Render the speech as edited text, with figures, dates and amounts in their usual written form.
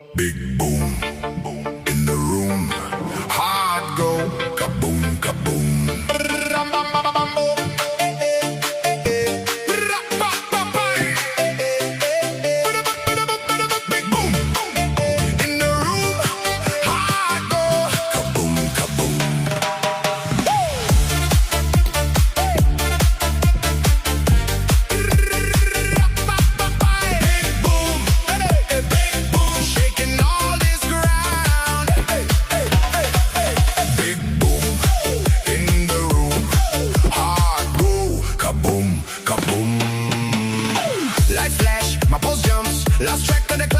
Big boom, in the room. Hard go, kaboom, kaboom. Big boom, in the room. Hard go, kaboom, kaboom. Big boom, big boom, shaking all this ground. Big boom, in the room. Hard go, kaboom, kaboom. Light flash, my pulse jumps. Lost track of the clock.